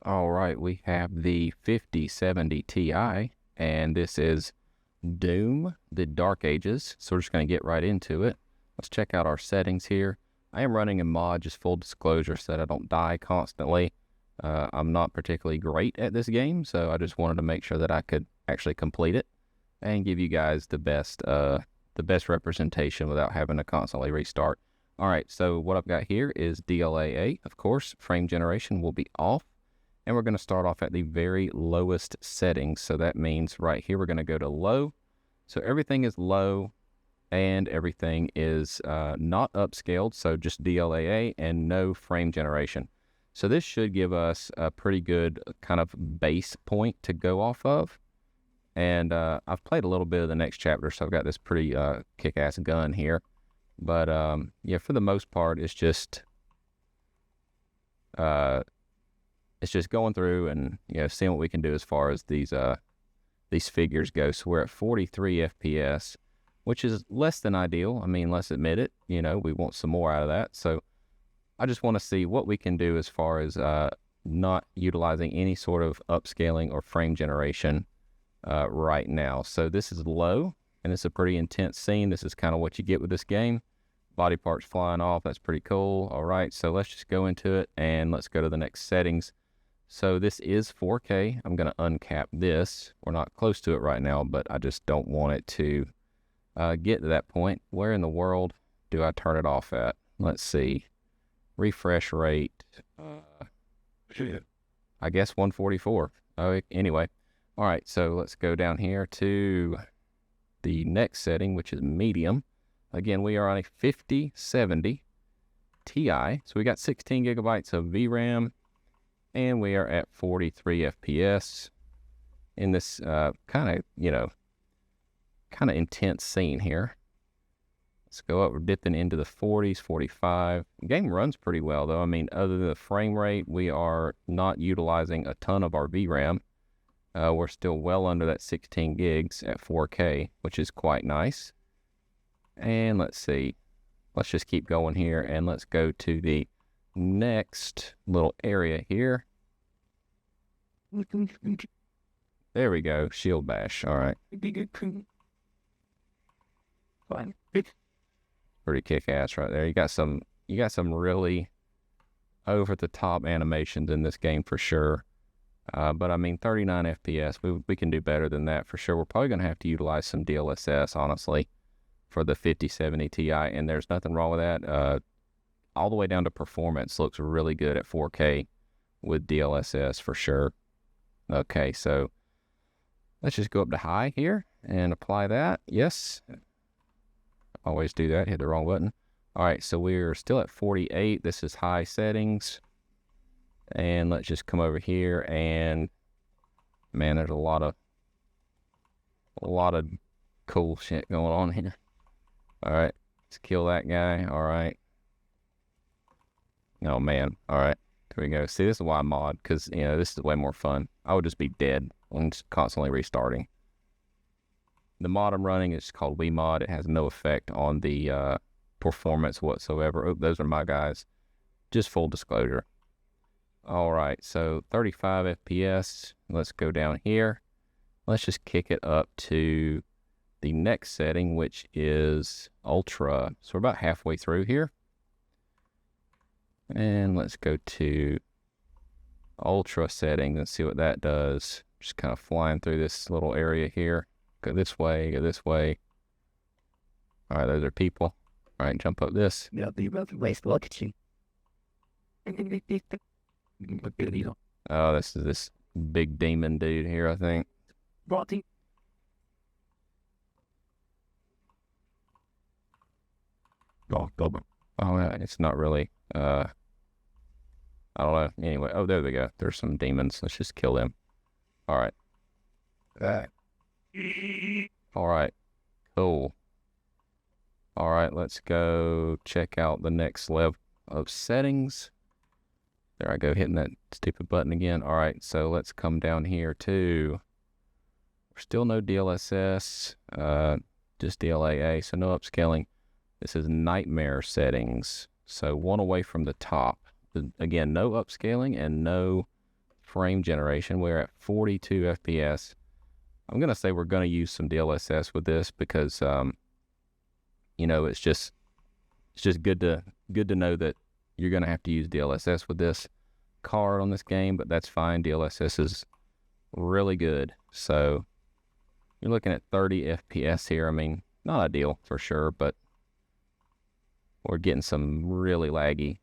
All right, we have the 5070 Ti, and this is Doom, the Dark Ages. So we're just going to get right into it. Let's check out our settings here. I am running a mod, just full disclosure, so that I don't die constantly. I'm not particularly great at this game, so I just wanted to make sure that I could actually complete it and give you guys the best representation without having to constantly restart. All right, so what I've got here is DLAA. Of course, frame generation will be off. And we're going to start off at the very lowest settings. So that means right here, we're going to go to low. So everything is low and everything is not upscaled. So just DLAA and no frame generation. So this should give us a pretty good kind of base point to go off of. And I've played a little bit of the next chapter, so I've got this pretty kick-ass gun here. But yeah, for the most part, it's just going through and seeing what we can do as far as these figures go. So we're at 43 FPS, which is less than ideal. I mean, let's admit it. We want some more out of that. So I just want to see what we can do as far as not utilizing any sort of upscaling or frame generation right now. So this is low, and it's a pretty intense scene. This is kind of what you get with this game. Body parts flying off. That's pretty cool. All right, so let's just go into it, and let's go to the next settings. So this is 4K. I'm going to uncap this. We're not close to it right now, but I just don't want it to get to that point. Where in the world do I turn it off at? Let's see. Refresh rate. I guess 144. Oh, anyway. All right, so let's go down here to the next setting, which is medium. Again, we are on a 5070 Ti. So we got 16 gigabytes of VRAM. And we are at 43 FPS in this kind of intense scene here. Let's go up. We're dipping into the 40s, 45. The game runs pretty well, though. I mean, other than the frame rate, we are not utilizing a ton of our VRAM. We're still well under that 16 gigs at 4K, which is quite nice. And let's see. Let's just keep going here, and let's go to the next little area here. There we go. Shield bash. All right. Pretty kick-ass right there. You got some really over the top animations in this game for sure. But I mean, 39 FPS, we can do better than that for sure. We're probably going to have to utilize some DLSS, honestly, for the 5070 Ti, and there's nothing wrong with that. All the way down to performance looks really good at 4K with DLSS for sure. Okay, so let's just go up to high here and apply that. Yes. Always do that. Hit the wrong button. All right, so we're still at 48. This is high settings. And let's just come over here and, man, there's a lot of cool shit going on here. All right, let's kill that guy. All right. Oh, man. All right. Here we go. See, this is why I mod, because, this is way more fun. I would just be dead when just constantly restarting. The mod I'm running is called WeMod. It has no effect on the performance whatsoever. Oh, those are my guys. Just full disclosure. All right, so 35 FPS. Let's go down here. Let's just kick it up to the next setting, which is Ultra. So we're about halfway through here. And let's go to Ultra settings and see what that does. Just kind of flying through this little area here. Go this way, go this way. All right, those are people. All right, jump up this. Oh, this is this big demon dude here, I think. Oh, yeah, it's not really, I don't know. Anyway, oh, there they go. There's some demons. Let's just kill them. All right. All right. Cool. All right, let's go check out the next level of settings. There I go, hitting that stupid button again. All right, so let's come down here too. Still no DLSS, just DLAA, so no upscaling. This is nightmare settings. So one away from the top. Again, no upscaling and no frame generation. We're at 42 FPS. I'm going to say we're going to use some DLSS with this because, you know, it's just good to know that you're going to have to use DLSS with this card on this game, but that's fine. DLSS is really good. So you're looking at 30 FPS here. I mean, not ideal for sure, but we're getting some really laggy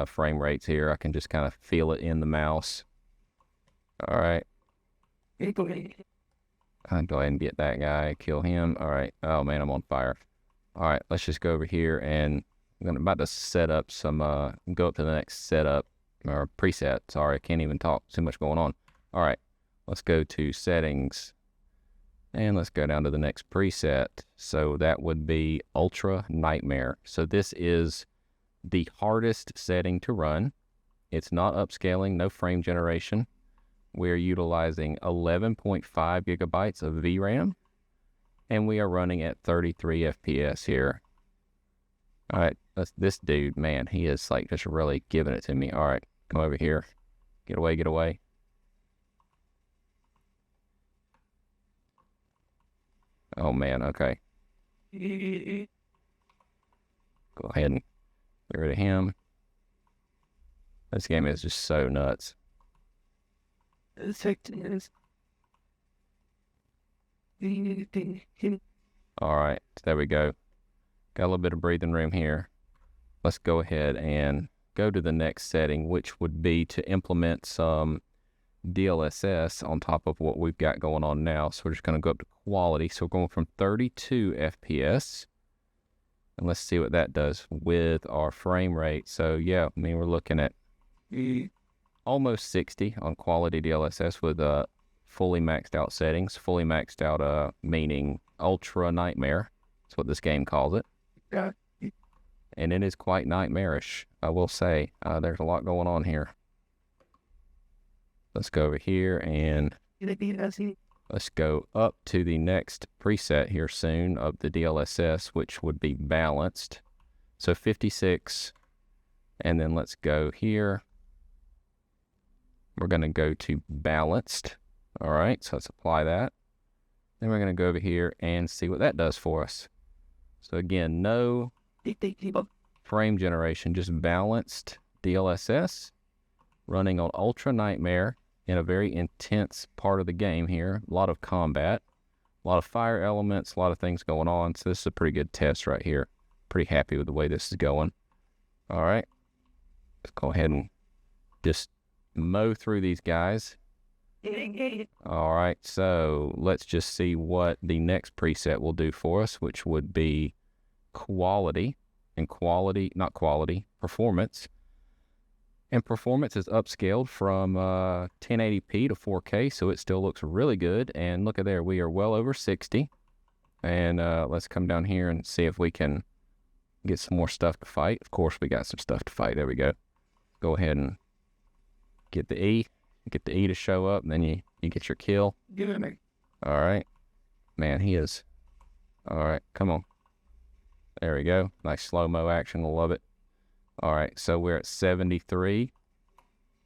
frame rates here. I can just kind of feel it in the mouse. All right. I'll go ahead and get that guy, kill him. All right. Oh, man, I'm on fire. All right, let's just go over here, and I'm about to set up some, go up to the next setup, or preset. Sorry, I can't even talk. Too much going on. All right, let's go to settings, and let's go down to the next preset. So that would be Ultra Nightmare. So this is the hardest setting to run. It's not upscaling, no frame generation. We're utilizing 11.5 gigabytes of VRAM, and we are running at 33 FPS here. All right, this dude, man, he is like just really giving it to me. All right, come over here. Get away, get away. Oh, man, okay. Go ahead and get rid of him. This game is just so nuts. All right, there we go. Got a little bit of breathing room here. Let's go ahead and go to the next setting, which would be to implement some DLSS on top of what we've got going on now. So we're just going to go up to quality. So we're going from 32 FPS. And let's see what that does with our frame rate. So yeah, I mean, we're looking at almost 60 on quality DLSS with fully maxed out settings. Fully maxed out meaning Ultra Nightmare. That's what this game calls it. Yeah. And it is quite nightmarish, I will say. There's a lot going on here. Let's go over here and let's go up to the next preset here soon of the DLSS, which would be balanced. So 56, and then let's go here. We're going to go to balanced. All right, so let's apply that. Then we're going to go over here and see what that does for us. So again, no frame generation, just balanced DLSS running on Ultra Nightmare in a very intense part of the game here. A lot of combat, a lot of fire elements, a lot of things going on. So this is a pretty good test right here. Pretty happy with the way this is going. All right, let's go ahead and just mow through these guys. All right, so let's just see what the next preset will do for us, which would be quality. And quality, not quality, performance. And performance is upscaled from 1080p to 4K, so it still looks really good. And look at there, we are well over 60. And let's come down here and see if we can get some more stuff to fight. Of course, we got some stuff to fight. There we go. Go ahead and get the E. Get the E to show up, and then you get your kill. All right. Man, he is. All right, come on. There we go. Nice slow-mo action. I love it. All right, so we're at 73.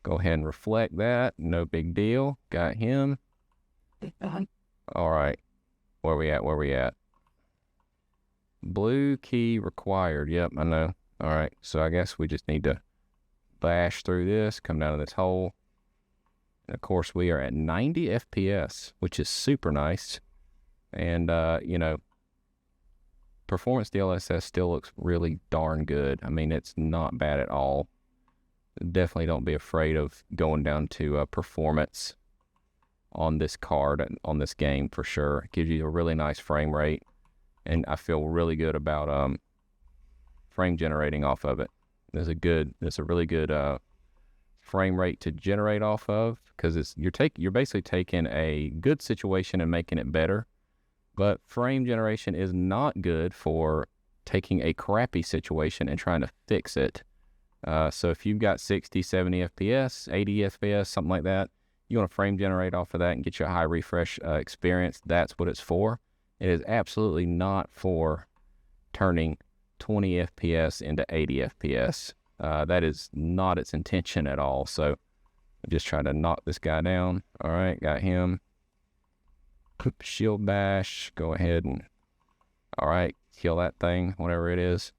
Go ahead and reflect that. No big deal. Got him. All right. Where we at? Where we at? Blue key required. Yep, I know. All right, so I guess we just need to bash through this, come down to this hole. And of course, we are at 90 FPS, which is super nice. And, you know, performance DLSS still looks really darn good. I mean, it's not bad at all. Definitely don't be afraid of going down to performance on this card, on this game for sure. It gives you a really nice frame rate. And I feel really good about frame generating off of it. There's a really good frame rate to generate off of, because you're basically taking a good situation and making it better. But frame generation is not good for taking a crappy situation and trying to fix it. So if you've got 60, 70 FPS, 80 FPS, something like that, you want to frame generate off of that and get you a high refresh experience. That's what it's for. It is absolutely not for turning 20 FPS into 80 FPS. That is not its intention at all. So Just try to knock this guy down. All right, got him. Shield bash. Go ahead and, all right, kill that thing, whatever it is.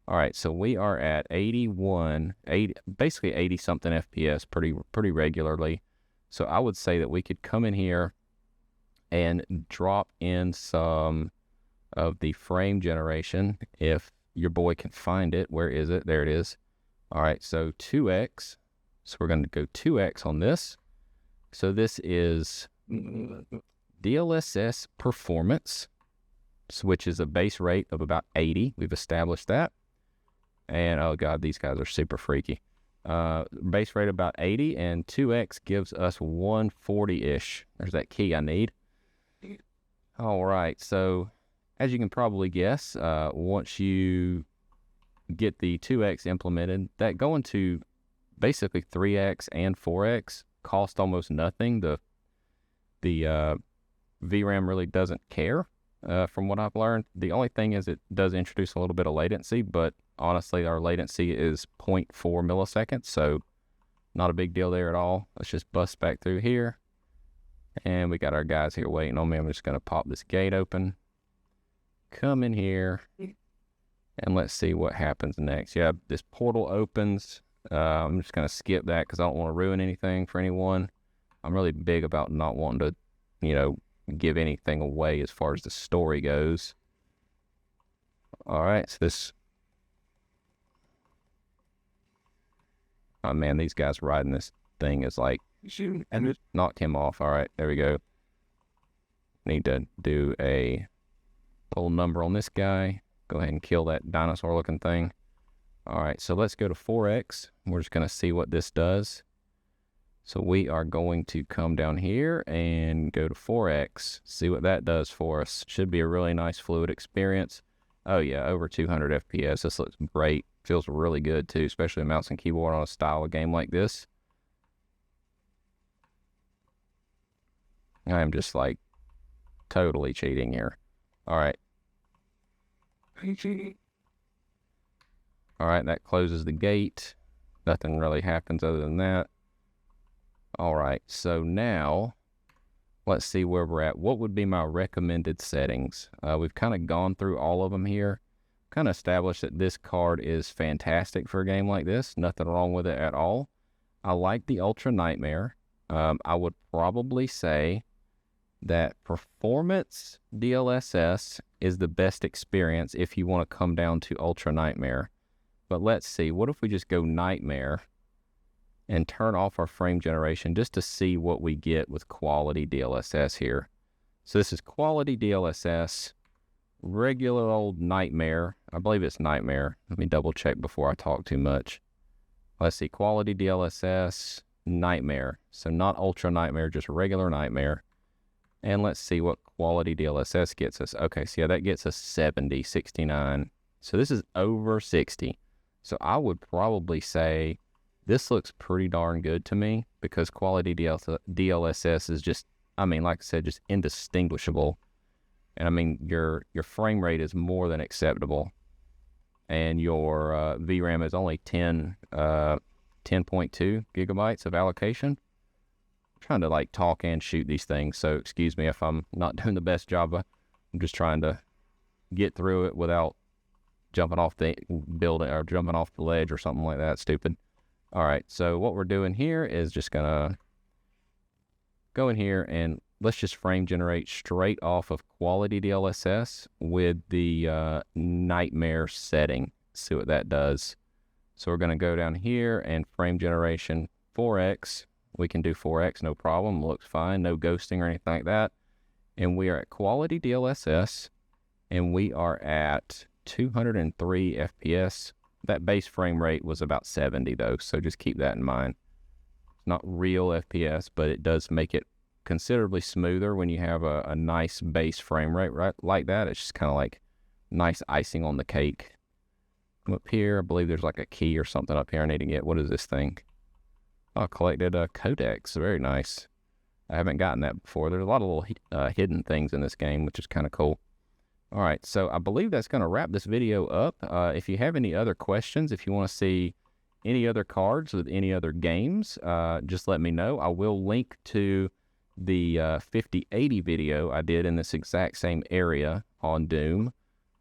All right, so we are at 81, basically 80 something FPS pretty regularly. So I would say that we could come in here and drop in some of the frame generation if your boy can find it. Where is it? There it is. All right, so 2x. So we're going to go 2x on this. So this is DLSS performance, which is a base rate of about 80. We've established that. And oh God, these guys are super freaky. Base rate about 80, and 2x gives us 140-ish. There's that key I need. All right, so as you can probably guess, once you get the 2x implemented, that going to basically 3x and 4x cost almost nothing. The VRAM really doesn't care, from what I've learned. The only thing is it does introduce a little bit of latency, but honestly, our latency is 0.4 milliseconds, so not a big deal there at all. Let's just bust back through here. And we got our guys here waiting on me. I'm just going to pop this gate open. Come in here. And let's see what happens next. Yeah, this portal opens. I'm just going to skip that because I don't want to ruin anything for anyone. I'm really big about not wanting to, you know, give anything away as far as the story goes. All right, so this... Oh man, these guys riding this thing is like, and just knocked him off. All right, there we go. Need to do a little number on this guy. Go ahead and kill that dinosaur looking thing. All right, so let's go to 4x. We're just going to see what this does. So we are going to come down here and go to 4x, see what that does for us. Should be a really nice fluid experience. Oh yeah, over 200 FPS. This looks great. Feels really good too, especially a mouse and keyboard on a style of game like this. I am just like totally cheating here. All right. All right, that closes the gate. Nothing really happens other than that. All right, so now let's see where we're at. What would be my recommended settings? We've kind of gone through all of them here. Kind of established that this card is fantastic for a game like this. Nothing wrong with it at all. I like the Ultra Nightmare. I would probably say that performance DLSS is the best experience if you want to come down to Ultra Nightmare. But let's see, what if we just go Nightmare and turn off our frame generation just to see what we get with quality DLSS here. So this is quality DLSS, regular old Nightmare. I believe it's Nightmare. Let me double check before I talk too much. Let's see, quality DLSS, Nightmare. So not Ultra Nightmare, just regular Nightmare. And let's see what quality DLSS gets us. Okay, so yeah, that gets us 70, 69. So this is over 60. So I would probably say this looks pretty darn good to me because quality DLSS is just, I mean, like I said, just indistinguishable. And I mean, your frame rate is more than acceptable. And your VRAM is only 10.2 gigabytes of allocation. I'm trying to like talk and shoot these things, so excuse me if I'm not doing the best job. I'm just trying to get through it without jumping off the building or jumping off the ledge or something like that stupid. All right, so what we're doing here is just gonna go in here and let's just frame generate straight off of quality DLSS with the Nightmare setting. See what that does. So we're gonna go down here and frame generation 4x. We can do 4x, no problem, looks fine, no ghosting or anything like that. And we are at quality DLSS, and we are at 203 FPS. That base frame rate was about 70 though, so just keep that in mind. It's not real FPS, but it does make it considerably smoother when you have a nice base frame rate right like that. It's just kind of like nice icing on the cake. Come up here, I believe there's like a key or something up here I need to get. What is this thing? Oh, collected a codex. Very nice. I haven't gotten that before. There's a lot of little hidden things in this game, which is kind of cool. All right, so I believe that's going to wrap this video up. If you have any other questions, if you want to see any other cards with any other games, just let me know. I will link to the 5080 video I did in this exact same area on Doom.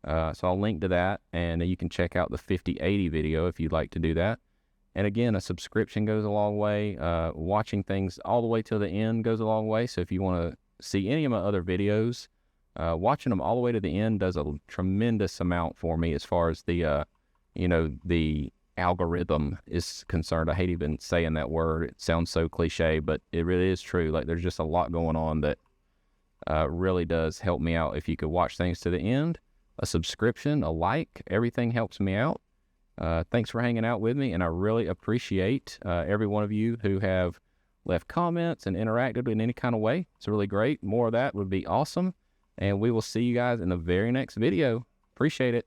So I'll link to that, and you can check out the 5080 video if you'd like to do that. And again, a subscription goes a long way. Watching things all the way till the end goes a long way. So if you want to see any of my other videos, watching them all the way to the end does a tremendous amount for me as far as the, the algorithm is concerned. I hate even saying that word. It sounds so cliche, but it really is true. Like, there's just a lot going on that really does help me out. If you could watch things to the end, a subscription, a like, everything helps me out. Thanks for hanging out with me, and I really appreciate every one of you who have left comments and interacted in any kind of way. It's really great. More of that would be awesome, and we will see you guys in the very next video. Appreciate it.